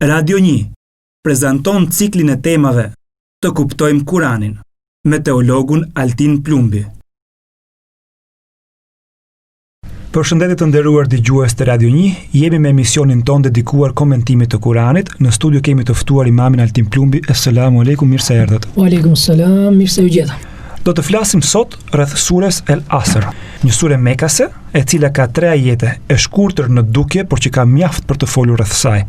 Radio 1 prezanton ciklin e temave Të kuptojmë Kuranin me teologun Altin Plumbi. Përshëndetje të nderuar dëgjues të Radio 1, jemi me emisionin ton dedikuar komentimit të Kuranit. Në studio kemi të ftuar imamin Altin Plumbi. Assalamu alaikum, mirë se erdhët. Wa alaikum salam, mirë se u gjeta. Do të flasim sot rreth sures El Asr, një sure mekase, e cila ka 3 ajete, e shkurtër në dukje, por që ka mjaft për të folur rreth saj.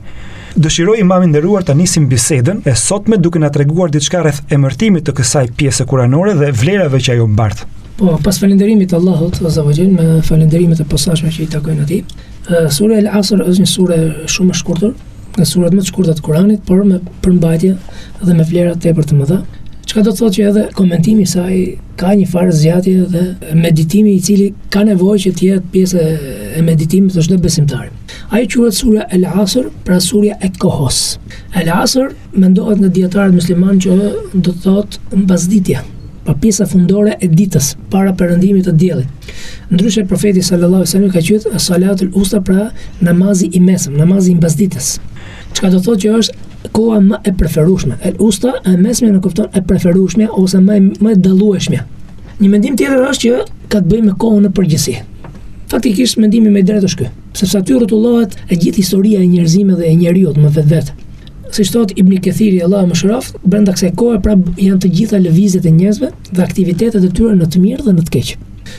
Dëshiroj imamin nderuar ta nisim bisedën e sotme duke na treguar diçka rreth emërtimit të kësaj pjese kuranore dhe vlerave që ajo mbart. Po, pas falënderimit Allahut Azza wa Jall, me falënderimet e posaçme që i takojnë atij. Sura El Asr është një sure shumë e shkurtër, nga surat më të shkurtra të Kuranit, por me përmbajtje dhe me vlera tepër të mëdha. Çka do të thotë që edhe komentimi i saj ka një farë zgjatje dhe meditimi i cili ka nevojë që të jetë pjesë e meditimit të çdo besimtari. Ajo quhet sura El Asr, pra surja e kohës. El Asr mendohet në dietarët musliman që do të thotë mbasditja, pa pjesa fundore e ditës para perëndimit të diellit. Ndryshe profeti sallallahu alaihi wasallam ka thënë salatul usta, pra namazi i mesëm, namazi i mbasditës. Çka do thotë që është koha më e preferueshme. El usta e mesme në kupton e preferueshme ose më e dallueshme. Një mendim tjetër është që ka të bëjë me kohën në përgjithësi. Faktikisht mendimi më i drejtë është ky, sepse aty rrotullohet e gjithë historia e njerëzimit dhe e njeriut me vetvete. Siç thot Ibn Kathiri, Allahu mëshiroft, brenda kësaj kohe pra janë të gjitha lëvizjet e njerëzve dhe aktivitetet e tyre në të mirë dhe në të keq.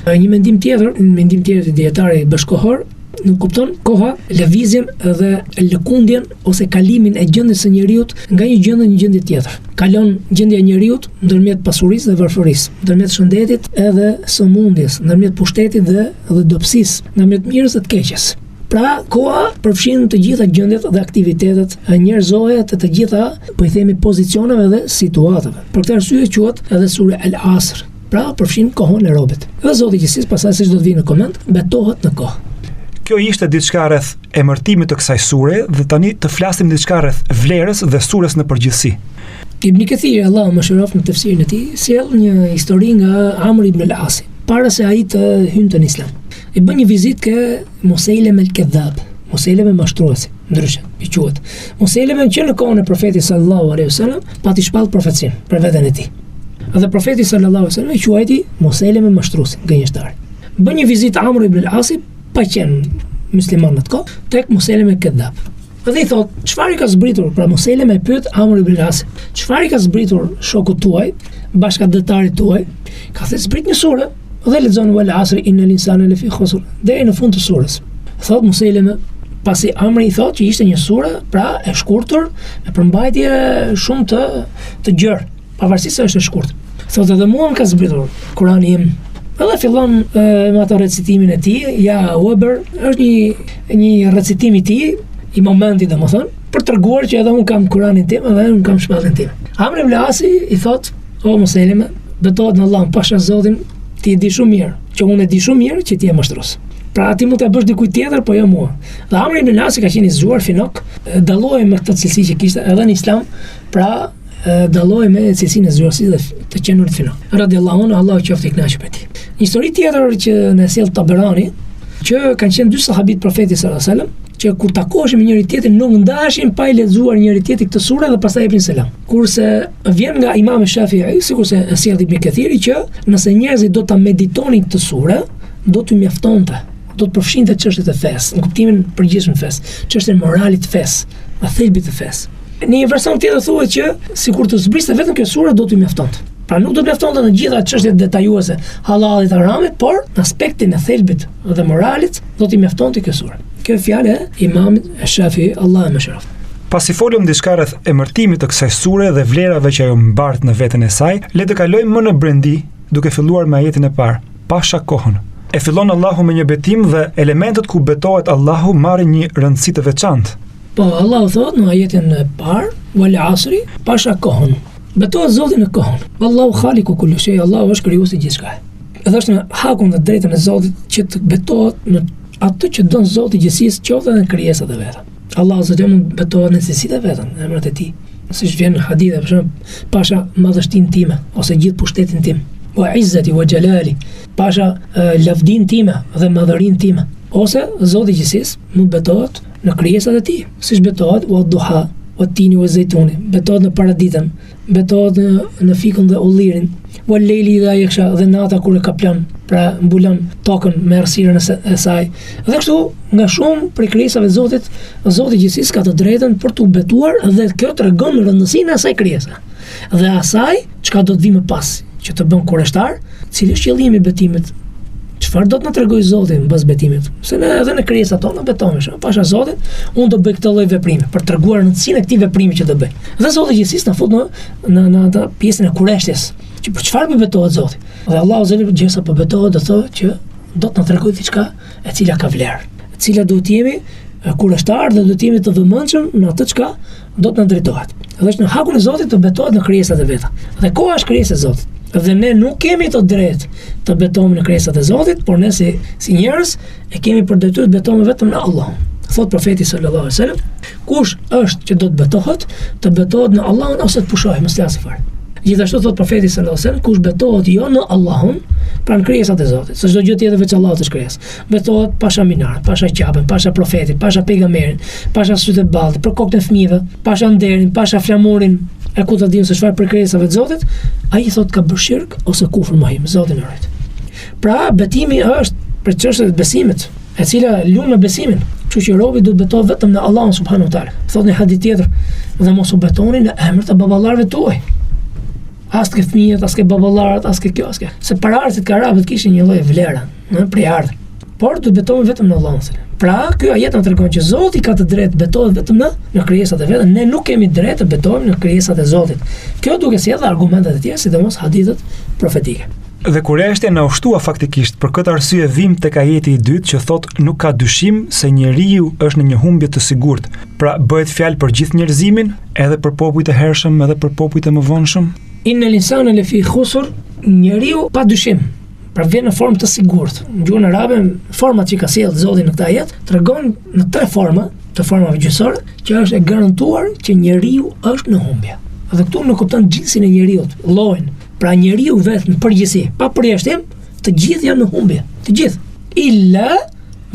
Një mendim tjetër të dietarit bashkohor, nuk kupton koha, lëvizjen dhe lëkundjen ose kalimin e gjendjes së njeriut nga një gjendje në një gjendje tjetër. Kalon gjendja e njeriut ndërmjet pasurisë dhe varfërisë, ndërmjet shëndetit edhe sëmundjes, ndërmjet pushtetit dhe dobësisë, ndërmjet mirës dhe të keqes. Pra, koha përfshin të gjitha gjendjet dhe aktivitetet njerëzore të gjitha, po i themi, pozicioneve dhe situatave. Për këtë arsye quhet edhe sura El Asr. Pra, përfshin kohën e robit. Dhe Zoti gjithsesi, pastaj siç do të vijë në koment, betohet në kohë. Kjo ishte diçka rreth emërtimit të kësaj sure dhe tani të flasim diçka rreth vlerës dhe surës në përgjithësi. Ibn Kathir, Allahu mëshiroft, në tefsirin e tij, sjell një histori nga Amr ibn al-As, para se ai të hynte në Islam. I bën një vizitë ke Musailem el-Kadhab, Musailem mashtruesi, ndryshe i quhet. Musailem që në kohën e profetit sallallahu alaihi wasallam pati shpall profecinë për veten e tij. Dhe profeti sallallahu alaihi wasallam i quajti Musailem mashtruesi, gënjeshtar. Bën një vizitë Amr ibn al-As pa qenë musliman në të kohë, tek Musailem el-Kadhab. Dhe i thot, çfarë i ka zbritur? Pra Musailem e pyet Amr ibn al-As, çfarë i ka zbritur shokut tuaj, bashkëdhëtarit tuaj? Ka thënë zbrit një sure dhe lexon wal asri innal insana lafi khusr. Deri në fund të surës. Thot Musailem, pasi Amri i thot që ishte një sure, pra e shkurtër, me përmbajtje shumë të gjerë, pavarësisht se është e shkurtër. Thot edhe mua më ka zbritur Kurani im. Edhe fillon me ato recitimin e tij, ja Weber, është një recitim i tij, i momentit domethënë, për treguar që edhe un kam Kuranin tim dhe un kam shpallin tim. Amr ibn al-As i thot, o Musailem, betohet në Allah, pasha Zotin, ti e di shumë mirë, që unë e di shumë mirë që ti je mashtrues. Pra ti mund ta bësh dikujt tjetër, po jo mua. Dhe Amr ibn al-As ka qenë i zgjuar finok, dallohej me këtë cilësi që kishte edhe në Islam, pra dalloi me cilësinë e zgjuarësisë dhe të qenurit finok. Radiallahu anhu, Allahu qoftë i kënaqur me ti. Një histori tjetër që na sjell Taberani, që kanë qenë 2 sahabit profetit sallallahu alajhi wasallam, që kur takoheshin me njëri tjetrin nuk ndaheshin pa i lexuar njëri tjetrit këtë sure dhe pastaj jepnin selam. Kurse vjen nga Imam Shafi'i, sikurse e sjell Ibn Kathiri, që nëse njerëzit do ta meditonin këtë sure, do t'u mjaftonte, do të përfshinte çështjet e fesë, në kuptimin përgjithshëm të fesë, çështjet morale të fesë, a thelbit të fesë. Në një version tjetër thuhet që sikur të zbriste vetëm kjo sure do t'u mjaftonte. Pra nuk do të mjaftonte në gjitha çështjet detajuese halalit dhe haramit, por në aspektin e thelbit dhe moralit do t'i mjaftonte kjo sure. Kjo fjalë e Imamit Shafi'i, Allahu mëshiroft. Pasi folëm diçka rreth emërtimit të kësaj sure dhe vlerave që ajo mbart në veten e saj, le të kalojmë më në brendi, duke filluar me ajetin e parë, pasha kohën. E fillon Allahu me një betim dhe elementet ku betohet Allahu marrin një rëndësi të veçantë. Po Allahu thot në ajetin e parë, wal asri, pasha kohën. Betohet Zoti në kohën. Wallahu khaliqu kulli shay, Allahu është krijuesi gjithçka. Edhe është në hakun dhe drejtën e Zotit që të betohet në atë që don Zoti gjithësisë, qoftë edhe në krijesat e veta. Allahu zotë mund betohet në cilësitë e veta, në emrat e tij. Siç vjen në hadithe, për shembull, pasha madhështinë time ose gjithë pushtetin tim. Wa izzati wa jalali, pasha lavdin time dhe madhërinë time. Ose Zoti gjithësisë mund betohet në krijesat e tij, siç betohet wa duha, o tini o zejtuni, betohet në paraditën, betohet në fikën dhe ullirin, o lejli dhe yaksha dhe nata kur e ka plan, pra mbulon tokën me errësirën e saj. Dhe kështu nga shumë prej krijesave të Zotit, Zoti i gjithësisë ka të drejtën për t'u betuar dhe kjo tregon rëndësinë e asaj krijese. Dhe asaj çka do të vi më pas, që të bën kureshtar, cili është qëllimi i betimit. Çfarë do të na tregojë Zoti mbas betimit? Se ne edhe në krijesat tona betohesh, pasha Zotit, unë do bëj këtë lloj veprimi për treguar rëndësinë e këtij veprimi që do bëj. Dhe Zoti gjithësisë na fut në atë pjesën e kureshtjes, që për çfarë po betohet Zoti. Dhe Allahu zeli gjësa po betohet do thotë që do të na tregojë diçka e cila ka vlerë, e cila duhet të jemi kureshtar dhe duhet të jemi të vëmendshëm në atë çka do të na drejtohet. Dhe është në hakun e Zotit të betohet në krijesat e veta. Dhe koha është krijesë e Zotit. Dhe ne nuk kemi të drejtë të betohemi në krijesat e Zotit, por ne si njerëz e kemi për detyrë të betohemi vetëm në Allahun. Thot profeti sallallahu alaihi wasallam, kush është që do të betohet në Allahun ose të pushohet, mos lasë fare. Gjithashtu thot profeti sallallahu alaihi wasallam, kush betohet jo në Allahun, pra në krijesat e Zotit, se çdo gjë tjetër veç Allahut është krijesë. Betohet pasha minar, pasha qapën, pasha profetin, pasha pejgamberin, pasha sytë e ballit, për kokën e fëmijëve, pasha nderin, pasha flamurin, e ku të dimë se çfarë për krijesave të Zotit, ai thot ka bërë shirk ose kufër mohim, Zoti na rrit. Pra betimi është për çështën e besimit, e cila lum në besimin. Kështu që robi duhet betohet vetëm në Allahun subhanahu wa taala. Thot në hadith tjetër, dhe mos u betoni në emër të baballarëve tuaj. As ke fëmijët, as ke baballarët, as ke kjo, as ke. Se paraardhësit e arabët kishin një lloj vlere, për ardhmë. Por duhet betohemi vetëm në Allahun. Pra, ky ajet na tregon që Zoti ka të drejtë betohet vetëm në krijesat e veta, ne nuk kemi drejtë të betohemi në krijesat e Zotit. Kjo duke sjellë argumentet e tjera, sidomos hadithet profetike. Dhe kureshtja na ushtua faktikisht për këtë arsye vim tek ajeti i dytë që thotë nuk ka dyshim se njeriu është në një humbje të sigurt. Pra bëhet fjalë për gjithë njerëzimin, edhe për popujt e hershëm, edhe për popujt e mëvonshëm. Innal insana lafi khusr, njeriu pa dyshim. Pra vjen në formë të sigurt. Në gjuhën arabe, format që ka sjellë Zoti në këtë ajet tregon në tre forma, të formave gjysore, që është e garantuar që njeriu është në humbje. Dhe këtu nuk kupton gjinsin e njeriu, llojin. Pra njeriu vetë në përgjithësi, pa përjashtim, të gjithë janë në humbje, të gjithë. Illa,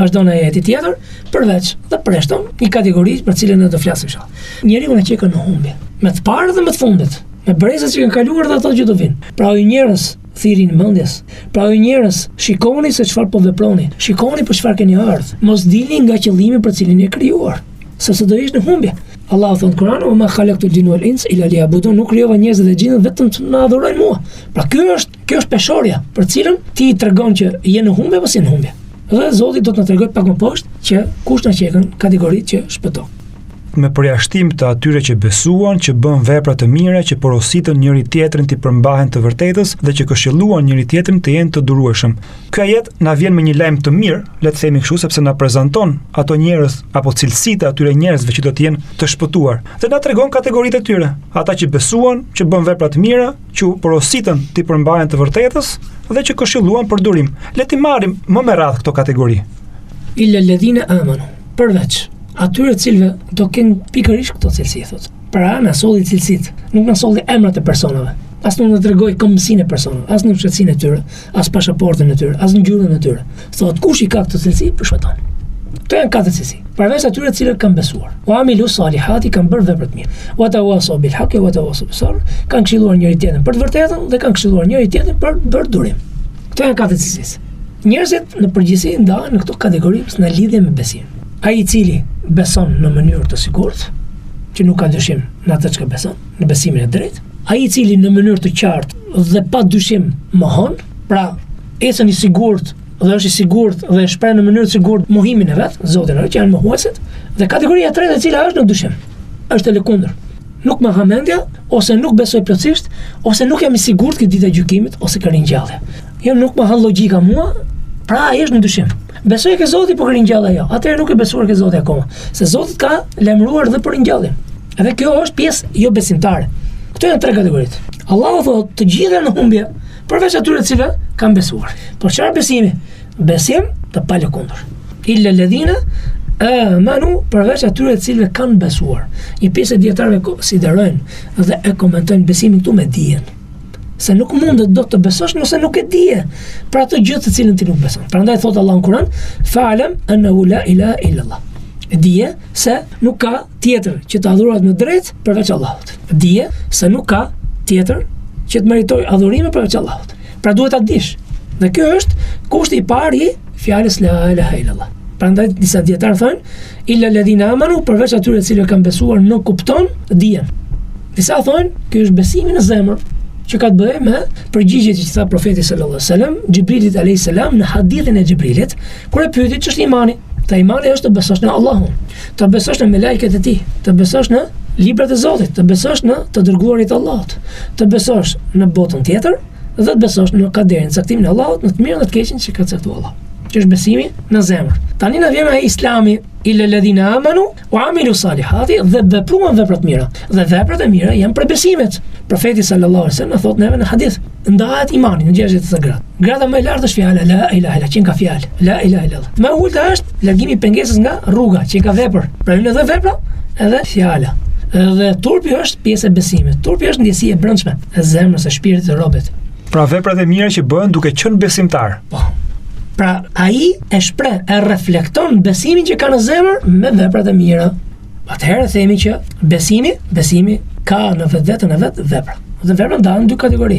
vazhdon ajeti tjetër, përveç dhe preshton një kategori për cilën ne do flasim sot. Njeriu në çeka në humbje, me të parë dhe me të fundit, me brezat që kanë kaluar dhe ato që do vinë. Pra o njerëz thirrin mendjes. Pra o njerëz, shikoni se çfarë po veproni. Shikoni për çfarë keni ardhur. Mos dilni nga qëllimi për cilin e krijuar, sepse do jesh në humbje. Allahu thon Kur'an: "Wa ma khalaqtul jinna wal insa illa liya'budun", nuk krijova njerëzit dhe gjinët vetëm të na adhurojnë mua. Pra kjo është peshorja për cilën ti i tregon që je në humbje apo si në humbje. Dhe Zoti do të na tregoj pak më poshtë që kush na qekën kategoritë që shpëton. Me përjashtim të atyre që besuan, që bën vepra të mira, që porositën njëri tjetrin të përmbahen të vërtetës dhe që këshilluan njëri tjetrin të jenë të durueshëm. Ky ajet na vjen me një lajm të mirë, le të themi kështu, sepse na prezanton ato njerëz apo cilësitë e atyre njerëzve që do të jenë të shpëtuar. Dhe na tregon kategoritë e tyre, ata që besuan, që bën vepra të mira, që porositën të përmbahen të vërtetës dhe që këshilluan për durim. Le të marrim më me radhë këto kategori. Illa alladhina amanu, përveç atyre cilëve do kenë pikërisht këto cilësi, thotë. Pra na solli cilësitë, nuk na solli emrat e personave. As nuk na tregoi kombësinë e personave, as në shëtësinë e tyre, as pasaportën e tyre, as në ngjyrën e tyre. Thotë kush i ka këtë cilësi, përshpëton. Këto janë katër cilësi. Përveç atyre të cilët kanë besuar. Wa amilu salihati, kanë bërë vepra të mira. Wa tawasaw bil haqqi wa tawasaw bis sabr, kanë këshilluar njëri tjetrin për të vërtetën dhe kanë këshilluar njëri tjetrin për bërë durim. Këto janë katër cilësi. Njerëzit në përgjithësi ndahen në këto kategori në lidhje me besimin. Ai i cili beson në mënyrë të sigurt, që nuk ka dyshim në atë që beson, në besimin e drejtë, ai i cili në mënyrë të qartë dhe pa dyshim mohon, pra ecën i sigurt dhe është i sigurt dhe shpreh në mënyrë të sigurt mohimin e vet, Zotin që janë mohuesit, dhe kategoria e tretë e cila është në dyshim, është e lëkundër. Nuk ma hamendja, ose nuk besoj plotësisht, ose nuk jam i sigurt këtë ditë e gjykimit, ose ka ringjallje. Jo, nuk ma han logjika mua, pra ai është në dyshim. Besoj ke Zoti, po ringjallja jo. Atëherë nuk e besuar ke Zoti akoma, se Zoti ka lajmëruar dhe për ringjalljen. Edhe kjo është pjesë jo besimtare. Këto janë tre kategoritë. Allahu thotë të gjithë janë në humbje, përveç atyre të cilët kanë besuar. Por çfarë besimi? Besim të palëkundur. Illa alladhina amanu, përveç atyre të cilëve kanë besuar. Një pjesë e dietarëve konsiderojnë dhe e komentojnë besimin këtu me dijen. Se nuk mundet do të besosh nëse nuk e dije për atë gjë të cilën ti nuk beson. Prandaj thot Allah në Kur'an: "Fa'lam annahu la ilaha illa Allah." Dije se nuk ka tjetër që të adhurohet me drejt përveç Allahut. Dije se nuk ka tjetër që të meritoj adhurime përveç Allahut. Pra duhet ta dish. Dhe kjo është kushti i parë i fjalës la ilaha illallah. Prandaj disa dietar thonë illa alladhina amanu, përveç atyre të cilët kanë besuar në kupton dijen. Disa thonë ky është besimi në zemër, që ka të bëjë me përgjigjet që tha profeti sallallahu alaihi wasallam Xhibrilit alayhis salam në hadithin e Xhibrilit, kur e pyeti ç'është imani. Ta imani është të besosh në Allahun, të besosh në melekët e tij, të besosh në librat e Zotit, të besosh në të dërguarit e Allahut, të besosh në botën tjetër dhe të besosh në kaderin, caktimin e Allahut, në të mirën dhe të keqen që ka caktuar Allahu. Që është besimi në zemër. Tani na vjen ai Islami illa alladhina amanu wa amilu salihati, dhe vepruan vepra të mira. Dhe veprat e mira janë prej besimit. Profeti sallallahu alaihi wasallam thotë neve në hadith, ndahet imani në gjashtë të gradë. Grada më e lartë është fjala la ilaha illa, që ka fjalë la ilaha illallah. Më e ulta është largimi i pengesës nga rruga, që ka vepër. Pra hyn edhe vepra, edhe fjala. Edhe turpi është pjesë e besimit. Turpi është ndjesia e brendshme e zemrës së shpirtit të robët. Pra veprat e mira që bëhen duke qenë besimtar. Po. Pra ai e shpreh, e reflekton besimin që ka në zemër me veprat e mira. Atëherë themi që besimi ka në vetveten e vet vepra. Dhe vepra ndahen në dy kategori,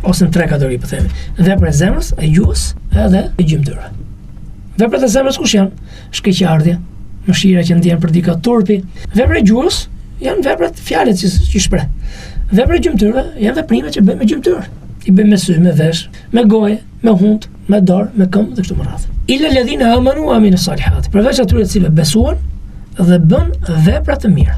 ose në tre kategori po themi. Vepra e zemrës, e gjuhës edhe e gjymtyrë. Veprat e zemrës kush janë? Shkëqardhja, mëshira që ndjen për dika, turpi. Veprat e gjuhës janë veprat, fjalët që shpreh. Veprat e gjymtyrëve janë veprimet që bëjmë me gjymtyrë. I bëjmë me sy, me vesh, me gojë, me hund, me dorë, me këmbë dhe kështu me radhë. Illa alladhina amanu wa amilus salihati. Përveç atyre të cilët besuan dhe bën vepra të mira.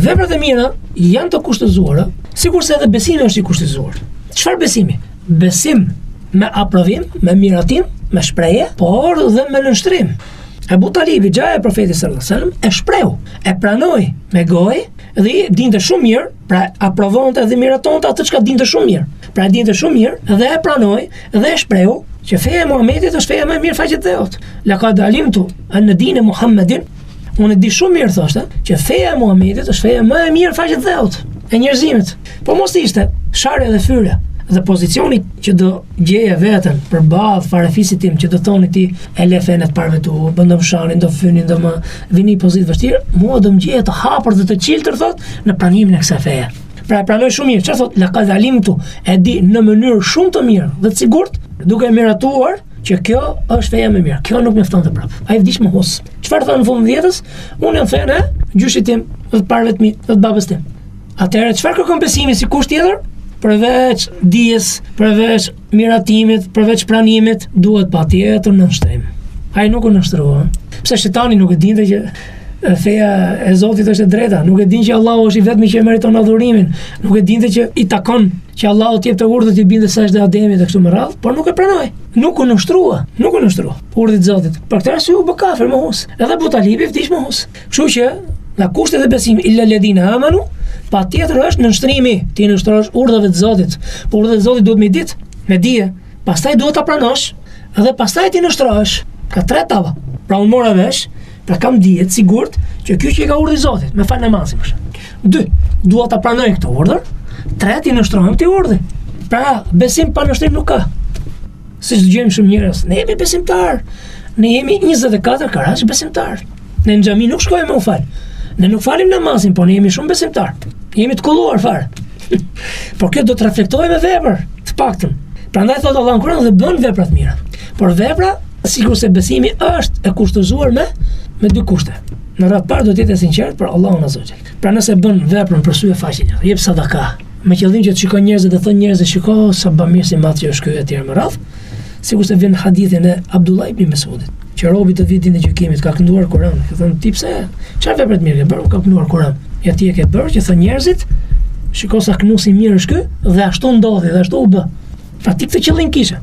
Veprat e mira janë të kushtëzuara, sikurse edhe besimi është i kushtëzuar. Çfarë besimi? Besim me aprovim, me miratim, me shprehje, por dhe me nënshtrim. Abu Talibi, gjaja e profetit sallallahu alaihi wasallam, e shprehu, e pranoi me gojë dhe dinte shumë mirë, pra aprovonte dhe miratonte atë çka dinte shumë mirë. Pra dinte shumë mirë dhe e pranoi dhe e shprehu që feja e Muhamedit është feja më e mirë faqet dheut. Laqad alimtu an din Muhammedin, unë di shumë mirë thoshte që feja e Muhamedit është feja më e mirë faqet dheut e njerëzimit. Po mos ishte sharja dhe fyrja dhe pozicioni që do gjeje veten përballë farafisit tim, që do thoni ti e le fenet parve tu, bëndëm shanin, do fynin, do më vini pozitë vështirë, mua do më gjeje të hapër dhe të qiltër, thot, në pranimin e kësaj feje. Pra e pranoj shumë mirë, që thot, laqad alimtu, e di në mënyrë shumë të mirë dhe të sigurt, duke miratuar që kjo është feja më mirë, kjo nuk mjafton të prapë. Ai vdiq më hus. Çfarë thon në fund vjetës? Unë jam fenë gjyshit tim, dhe të parëve të mi, dhe të babës tim. Atëherë çfarë kërkon besimi si kusht tjetër? Përveç dijes, përveç miratimit, përveç pranimit, duhet patjetër nënshtrim. Ai nuk u nënshtrua. Pse shejtani nuk e dinte që feja e Zotit është e drejta, nuk e din që Allahu është i vetmi që e meriton adhurimin, nuk e dinte që i takon që Allahu t'i jep të urdhët i binte sejdë Ademit dhe kështu me radhë, por nuk e pranoi. Nuk u nënshtrua urdhit Zotit. Për këtë arsye u bë kafir më hus. Edhe Abu Talibi vdiq më hus. Kështu që nga kushtet e besimit illa alladhina amanu, patjetër është nënshtrimi, ti nënshtrosh urdhave të Zotit. Po urdhët e Zotit duhet me ditë, me dije. Pastaj duhet ta pranosh dhe pastaj ti nënshtrohesh. Ka tre etapa. Pra unë mora vesh, pra kam dije të sigurt që ky që ka urdhë i Zotit, me fal namazin për shemb. 2. Dua ta pranoj këtë urdhër. 3. Ti nënshtrohem ti urdhë. Pra besim pa nënshtrim nuk ka. Siç dëgjojmë shumë njerëz, ne jemi besimtar. Ne jemi 24 karat besimtar. Ne në xhami nuk shkojmë me u fal. Ne nuk falim namazin, por ne jemi shumë besimtar. Jemi të kulluar fare. Por kjo do të reflektojë me vepër, të paktën. Prandaj thotë Allahu në Kur'an dhe bën vepra të mira. Por vepra, sikurse besimi është e kushtëzuar me dy kushte. Në radhë parë do të jetë sinqert për Allahun azza wa jall. Pra nëse bën veprën për sy e faqen, jep sadaka, me qëllim që të shikojnë njerëzit dhe thonë njerëzit shiko sa bamirë si madh që është ky etj më radh. Sikurse vjen hadithin e Abdullah ibn Mesudit, që robi të vitin e gjykimit ka kënduar Kur'an, ka thënë ti pse? Çfarë vepre të mirë ke bërë? Ka kënduar Kur'an. Ja ti e ke bërë që thonë njerëzit, shiko sa knusi mirë është ky dhe ashtu ndodhi dhe ashtu u bë. Pra ti këtë qëllim kishe.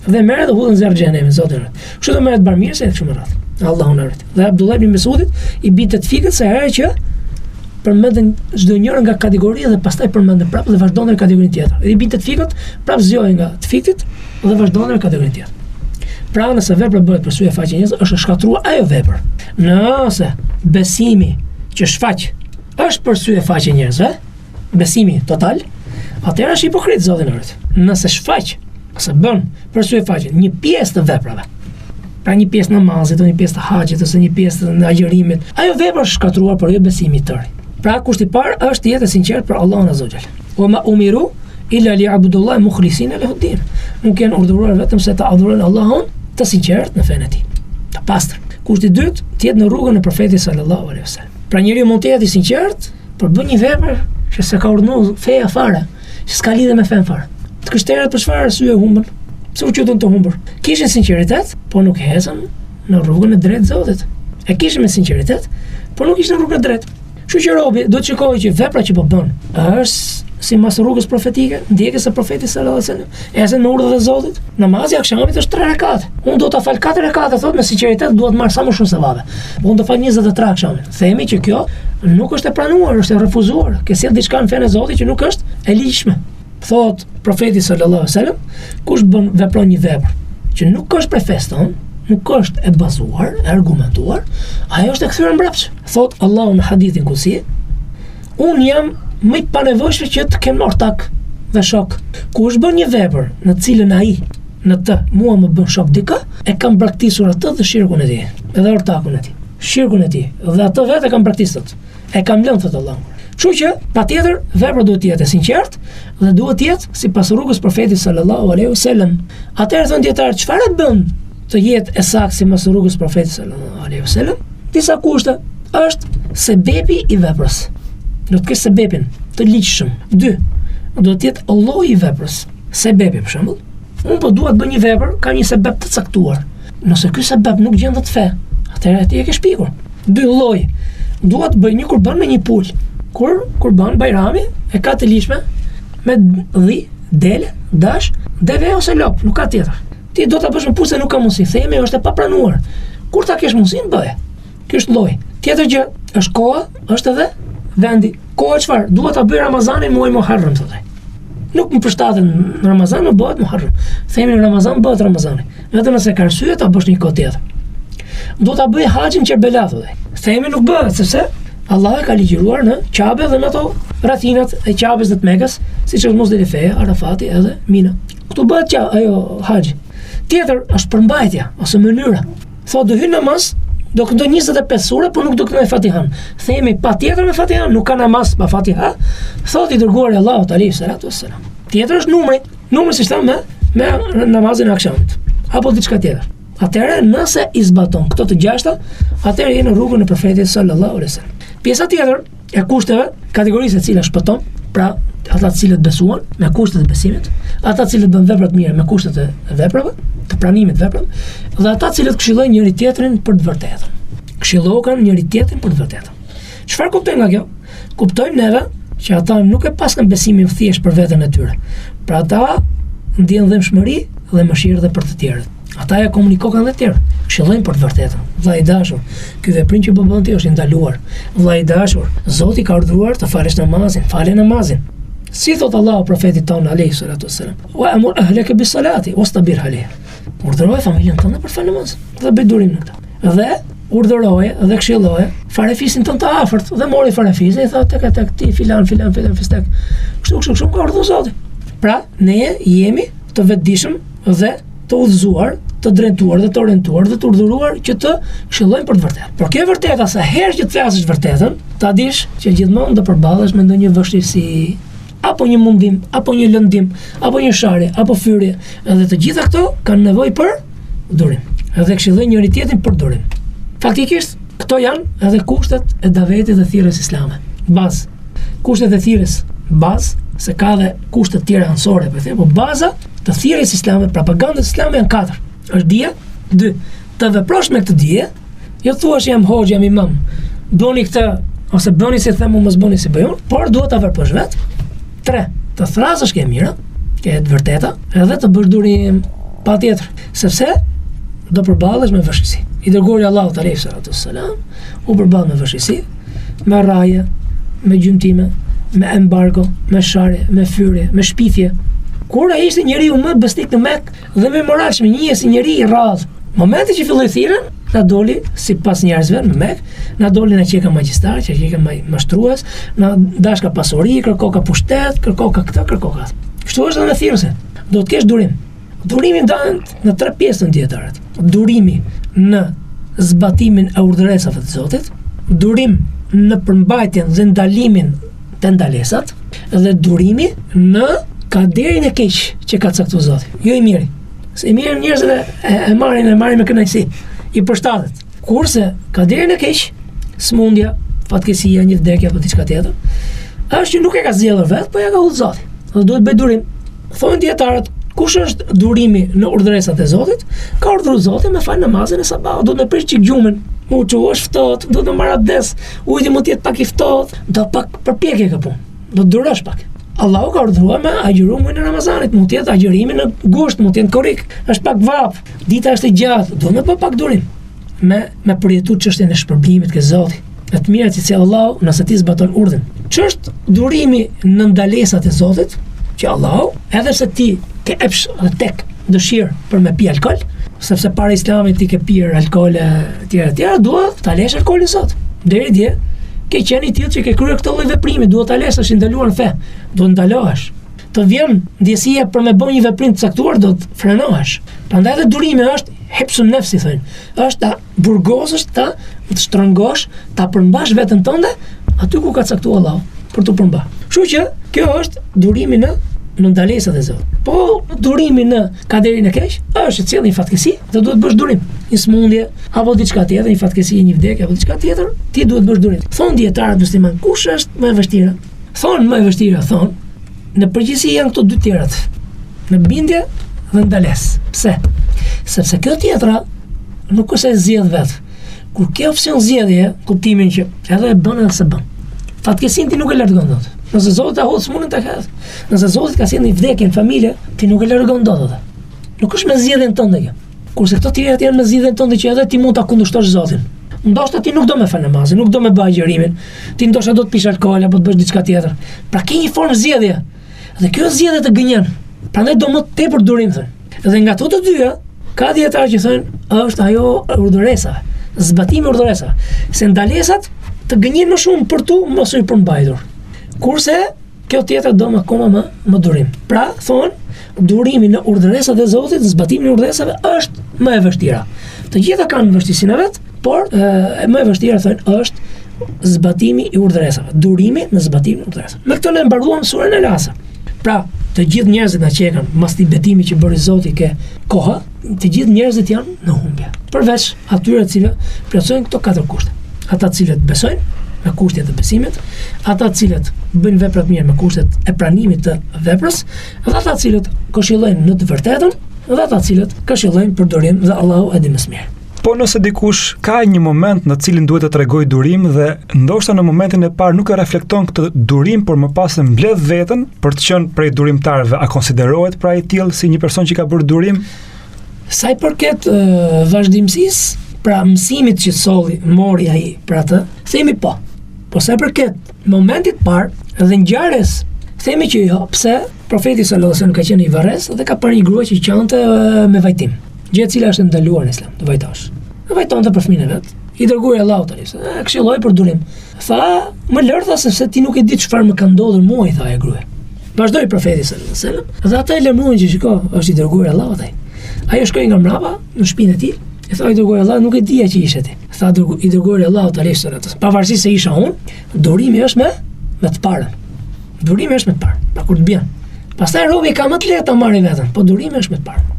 Dhe merret dhe hudhen zjarr xhenemin Zotin. Kështu do merret bamirëse kështu më radh. Allahu na rit. Dhe Abdullah ibn Mesudit i binte të fikët se herë që përmendën çdo njëri nga kategoria dhe pastaj përmendën prapë dhe vazhdonte në kategorinë tjetër. Dhe i binte të fikët, prapë zgjohej nga të fiktit dhe vazhdonte në kategorinë tjetër. Pra nëse vepra bëhet për sy e faqe njerëz, është shkatruar ajo vepër. Nëse besimi që shfaq është për sy e faqe njerëzve, besimi total, atëherë është hipokrit Zotin e rit. Nëse shfaq ose bën për sy e faqe një pjesë të veprave, pra një pjesë namazit, një pjesë të haxhit ose një pjesë të agjërimit. Ajo vepër është shkatruar për besimi i tërë. Pra kushti i parë është të jetë sinqert për Allahun Azza wa Jall. Wa ma umiru illa li'abudullaha mukhlisina lahu din. Nuk janë urdhëruar vetëm se ta adhurojnë Allahun të sinqert në fenë e tij, të pastër. Kushti i dytë, të jetë në rrugën e profetit sallallahu alaihi wasallam. Pra njeriu mund të jetë i sinqert për bën një vepër që s'e ka urdhëruar feja fare, që s'ka lidhje me fen fare. Të krishterët për çfarë arsye humbën? Pse u qutën të humbur? Kishin sinqeritet, por nuk ecën në rrugën e drejtë Zotit. E kishin me sinqeritet, por nuk ishin në rrugën e drejtë. Kështu që robi do të shikojë që vepra që po bën është si mas rrugës profetike, ndjekjes së profetit sallallahu alajhi wasallam, ecën në urdhën e Zotit. Namazi i akşamit është 3 rekate. Unë do ta fal 4 rekate, thotë me sinqeritet, duhet të marr sa më shumë sevabe. Unë do fal 23 akşamit. Themi që kjo nuk është e pranuar, është e refuzuar. Ke sjell diçka në fenë e Zotit që nuk është e ligjshme. Thot profeti sallallahu alajhi wasallam, kush vepron një vepër që nuk është për feston, nuk është e bazuar, e argumentuar, ajo është e kthyer mbrapsht. Thot Allahu në hadithin kutsi, unë jam më i panevojshëm që të kem ortak dhe shok. Kush bën një vepër në të cilën ai në të mua më bën shok dikë, e kam braktisur atë dhe shirkun e tij, edhe ortakun e tij. Shirkun e tij, dhe atë vetë e kam braktisur. E kam lënë thot Allahu. Kështu që patjetër vepra duhet të jetë e sinqertë dhe duhet të jetë sipas rrugës profetit sallallahu alaihi wasallam. Atëherë thon dietar, çfarë bën të jetë e saktë sipas rrugës profetit sallallahu alaihi wasallam? Disa kushte është sebebi i veprës. Do të kesh sebebin të ligjshëm. 2. Do të jetë lloji i veprës. Sebebi për shembull, unë po dua të bëj një vepër, ka një sebeb të caktuar. Nëse ky sebeb nuk gjendet fe, atëherë ti e ke shpikur. 2 lloj. Dua të bëj një kurban me një pul. Kur kurban Bajrami e ka të ligjshme me dhi, dele, dash, deve ose lop, nuk ka tjetër. Ti do ta bësh me pul se nuk ka mundësi. Themi është e papranuar. Kur ta kesh mundësinë bëje. Ky është lloj. Tjetër gjë është koha, është edhe vendi. Koha çfarë? Dua ta bëj Ramazanin muaj Muharram thotë. Nuk më përshtatet në Ramazan, më bëhet Muharram. Themi në Ramazan bëhet Ramazani. Vetëm nëse ka arsye ta bësh një kohë tjetër. Do ta bëj haxhin Kerbela thotë. Themi nuk bëhet sepse Allah e ka ligjëruar në Qabe dhe në ato rrethinat e Qabes dhe të Mekës, siç është Muzdalifeja, Arafati edhe Mina. Ktu bëhet ajo haxhi. Tjetër është përmbajtja ose mënyra. Thotë do hyn namaz, do këndoj 25 sure, por nuk do këndoj Fatihan. Themi patjetër me Fatihan, nuk ka namaz pa Fatiha. Thotë i dërguari Allahut alayhi salatu wassalam. Tjetër është numri. Numri si thënë me namazin e akşamit apo diçka tjetër. Atëherë nëse i zbaton këto të gjashta, atëherë je në rrugën e profetit sallallahu alaihi wasallam. Pjesa tjetër e kushteve, kategorisë e cila shpëton, pra ata të cilët besuan me kushtet e besimit, ata të cilët bën vepra të mira me kushtet e veprave, të pranimit të veprave, dhe ata të cilët këshillojnë njëri tjetrin për të vërtetën. Këshillohen njëri tjetrin për të vërtetën. Çfarë kuptojmë nga kjo? Kuptojmë neve që ata nuk e pasën besimin thjesht për veten e tyre. Pra ata ndjen dëmshmëri dhe mëshirë dhe për të tjerët. Ata ja komunikojnë dhe të tjerë, këshillojnë për të vërtetën. Vllai i dashur, ky veprim që bën ti është i ndaluar. Vllai i dashur, Zoti ka urdhëruar të falësh namazin, falë namazin. Si thot Allahu profetit ton alayhi salatu wassalam, "Wa amur ahlaka bis salati wastabir alayha." Urdhëroj familjen tënde për fal namaz dhe bëj durim në këtë. Dhe urdhëroje dhe këshilloje farefisin tënd të afërt dhe mori farefisin i thotë tek ti filan fistek. Kështu ka urdhëruar Zoti. Pra, ne jemi të vetëdijshëm dhe të udhëzuar, të drejtuar dhe të orientuar dhe të urdhëruar që të këshillojmë për të vërtetë. Por kjo vërteta sa herë që të flasësh vërtetën, ta dish që gjithmonë do përballesh me ndonjë vështirësi, apo një mundim, apo një lëndim, apo një sharje, apo fyrje, edhe të gjitha këto kanë nevojë për durim. Edhe këshillojnë njëri tjetrin për durim. Faktikisht, këto janë edhe kushtet e davetit dhe thirrjes islame. Bazë. Kushtet e thirrjes, bazë, se ka dhe kushtet tjera ansore, po baza të thirrjes islame, propagandës islame janë 4. Është dija, 2. Të veprosh me këtë dije, jo thuash jam hoxh, jam imam. Bëni këtë ose bëni si them, mos bëni si bëj unë, por duhet ta veprosh vetë. 3. Të thrasësh ke mira, ke të vërteta, edhe të bësh durim patjetër, sepse do përballesh me vështirësi. I dërguari Allahut alayhi salatu wassalam u përball me vështirësi, me rraje, me gjymtime, me embargo, me sharje, me fyrje, me shpifje. Kur ai ishte njeriu më besnik në Mekë dhe më moralshëm, një si njeri i rradh. Momenti që filloi thirrën, na doli sipas njerëzve në Mekë, na doli na qeka magjistar, që qeka mashtrues, na dashka pasuri, kërkoka pushtet, kërkoka këtë, kërkoka atë. Kështu është edhe me thirrëse. Do të kesh durim. Durimi ndahet në 3 pjesë të dietarët. Durimi në zbatimin e urdhëresave të Zotit, durim në përmbajtjen dhe ndalimin të ndalesat, dhe durimi në kaderin e keq që ka caktuar Zoti. Jo i miri. Se i mirë njerëzit e marrin me kënaqësi, i përshtatet. Kurse kaderin e keq, smundja, fatkesia, një vdekje apo diçka tjetër, është që nuk e ka zgjedhur vetë, po ja ka udhëzuar Zoti. Dhe duhet bëj durim. Thonë dietarët, kush është durimi në urdhëresat e Zotit? Ka urdhëruar Zoti me fal namazin e sabahut, duhet me prish çik gjumin. Mu që është ftohtë, do të marr abdes, ujiti mund të jetë pak i ftohtë, do pak përpjekje ka punë. Do të durosh pak. Allahu ka urdhëruar me agjërimin në Ramazanit, mund të jetë agjërimi në gusht, mund të jetë korrik, është pak vap, dita është e gjatë, do me bë pak durim. Me përjetu çështjen e shpërblimit ke Zoti. E të mirë që Allahu nëse ti zbaton urdhën. Ç'është durimi në ndalesat e Zotit? Që Allahu, edhe se ti ke epsh dhe tek dëshirë për me pi alkool, sepse para Islamit ti ke pirë alkool tjera, duhet ta lesh alkoolin sot. Deri dje ke qenë i tillë që ke kryer këtë lloj veprimi, duhet ta lesh, është ndaluar në fe. Do ndalohesh. Të vjen ndjesia për me bën një veprim të caktuar, do të frenohesh. Prandaj edhe durimi është hepsun nefsi thonë. Është ta burgosësh, ta shtrëngosh, ta përmbash veten tënde aty ku ka caktuar Allahu për të përmbajtur. Kështu që kjo është durimi në ndalesat e Zotit. Po durimi në kaderin e keq është e cili një fatkesi, dhe duhet bësh durim. Një smundje apo diçka tjetër, një fatkesi, një vdekje apo diçka tjetër, ti duhet bësh durim. Thon dietarët musliman, kush është më e vështirë? Thon më e vështirë, thon në përgjithësi janë këto dy tjerat. Në bindje dhe ndalesë. Pse? Sepse kjo tjetra nuk është e zgjedh vet. Kur ke opsion zgjedhje, kuptimin që edhe e bën edhe se bën. Fatkesin ti nuk e largon dot. Nëse Zoti ta hodh smundën ta hedh. Nëse Zoti ka sjellë një vdekje në familje, ti nuk e largon dot atë. Nuk është me zgjedhjen tënde kjo. Kurse këto tjerat janë me zgjedhjen tënde që edhe ti mund ta kundërshtosh Zotin. Ndoshta ti nuk do me fal namazin, nuk do me bëj agjërimin. Ti ndoshta do të pish alkool apo të bësh diçka tjetër. Pra ke një formë zgjedhje. Dhe kjo zgjedhje të gënjen. Prandaj do më tepër durim thënë. Dhe nga ato të dyja, ka dietarë që thonë është ajo urdhëresa, zbatimi urdhëresa. Se ndalesat të gënjen më shumë për tu mos u përmbajtur. Kurse kjo tjetër do më akoma më durim. Pra thonë durimi në urdhëresat e Zotit, zbatimi i urdhëresave është më e vështira. Të gjitha kanë vështirësinë e vet, por më e vështira thonë është zbatimi i urdhëresave, durimi në zbatimin e urdhëresave. Me këtë ne mbaruam surën Al-Asr. Pra, të gjithë njerëzit na çekan mas t'i betimit që bëri Zoti ke koha, të gjithë njerëzit janë në humbje. Përveç atyre të cilët plotësojnë këto 4 kushte. Ata të cilët besojnë me kushtet e besimit, ata të cilët bëjnë vepra të mira me kushtet e pranimit të veprës, dhe ata të cilët këshillojnë në të vërtetën, dhe ata të cilët këshillojnë për durim dhe Allahu e di më së miri. Po nëse dikush ka një moment në cilin duhet të tregoj durim dhe ndoshta në momentin e parë nuk e reflekton këtë durim, por më pas e mbledh veten për të qenë prej durimtarëve, a konsiderohet pra i tillë si një person që ka bërë durim? Sa i përket vazhdimësisë, pra mësimit që mori ai për atë, themi po. Po sa i përket momentit parë dhe ngjarjes, themi që jo, pse profeti sallallahu alajhi wasallam ka qenë i varres dhe ka parë një grua që qante me vajtim. Gjë e cila është ndaluar në Islam, të vajtosh. Dhe vajtonte për fëmijën e vet. I dërguari Allahu tani, këshilloi për durim. Tha, më lërtha sepse ti nuk e di çfarë më ka ndodhur mua, i tha ajo gruaja. Vazhdoi profeti sallallahu alajhi wasallam, dhe ata e lëmuan që shiko, është i dërguari Allahu tani. Ajo shkoi nga mbrapa në shtëpinë e tij. I tha i dërguari Allahu, nuk e dija që ishe ti. Tha i dërguari Allahu tani sallallahu. Pavarësisht se isha unë, durimi është me të parën. Durimi është me të parën. Pa kur të bjen. Pastaj robi ka më të lehtë ta marrë veten, po durimi është me të parën.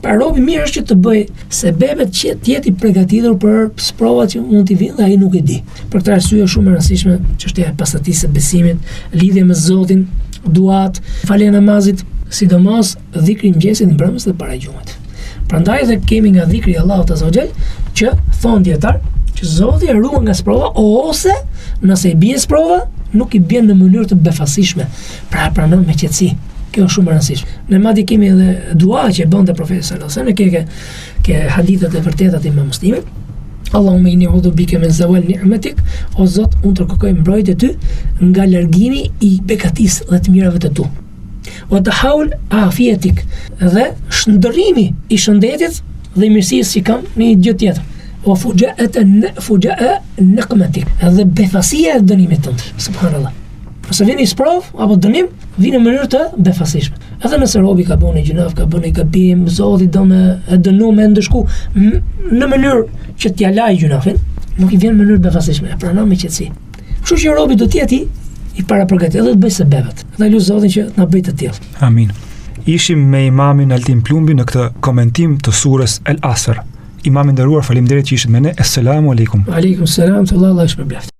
Pra robi mirë është që të bëj sebebet që të jetë i përgatitur për provat që mund t'i vinë dhe ai nuk e di. Për këtë arsye shumë e rëndësishme çështja e pasatisë së besimit, lidhje me Zotin, duat, falja e namazit, sidomos dhikri i mëngjesit, mbrëmjes dhe para gjumit. Prandaj edhe kemi nga dhikri i Allahut Azza wa Jall që thon dietar që Zoti e ruan nga sprova, ose nëse i bie sprova, nuk i bën në mënyrë të befasishme. Pra pranon me qetësi. Kjo është shumë e rëndësishme. Ne madje kemi edhe dua që bënte profeti sallallahu alajhi wasallam, ke hadithet e vërteta të Imam Muslimit. Allahumma inni a'udhu bika min zawal ni'matik, o Zot, unë të kërkoj mbrojtje ty nga largimi i bekatisë dhe të mirave të tu. Wa tahawul afiyatik, dhe shndërrimi i shëndetit dhe i mirësisë që kam në një gjë tjetër. Wa fuja'a niqmatik, dhe befasia e dënimit tënd. Subhanallah. ose vjen i sprov apo dënim, vjen në mënyrë të befasishme. Edhe nëse robi ka bënë gjunaf, ka bënë gabim, Zoti do me e dënu me ndëshku në mënyrë që t'ja laj gjunafin, nuk i vjen në mënyrë befasishme, e pranon me qetësi. Kështu që robi do të jetë i parapërgatitur edhe të bëjë sebebet. Dhe lut Zotin që na bëj të tillë. Amin. Ishim me imamin Altin Plumbi në këtë komentim të surës El Asr. Imam i nderuar, faleminderit që ishit me ne. Assalamu alaikum. Aleikum selam, Allah ju shpërblet.